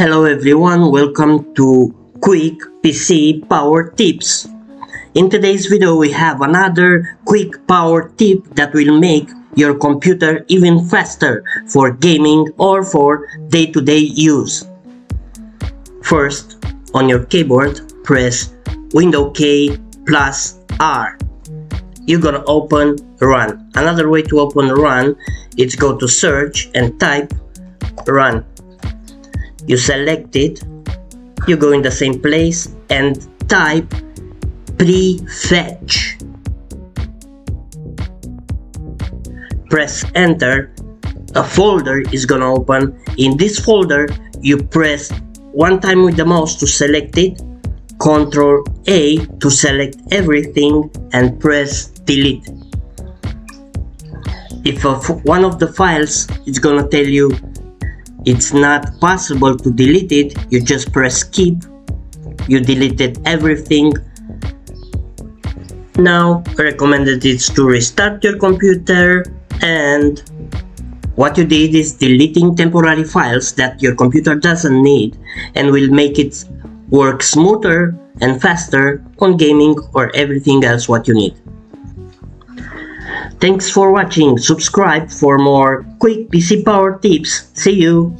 Hello everyone, welcome to Quick PC Power Tips. In today's video we have another quick power tip that will make your computer even faster for gaming or for day-to-day use. First, on your keyboard, press Windows key plus R. You're gonna open Run. Another way to open Run is go to search and type Run. You select it, you go in the same place and type prefetch. Press enter, a folder is gonna open. In this folder, you press one time with the mouse to select it, Ctrl A to select everything and press delete. If one of the files is gonna tell you it's not possible to delete it, you just press skip. You deleted everything. Now recommended is to restart your computer, and what you did is deleting temporary files that your computer doesn't need and will make it work smoother and faster on gaming or everything else what you need. Thanks for watching. Subscribe for more quick PC power tips. See you!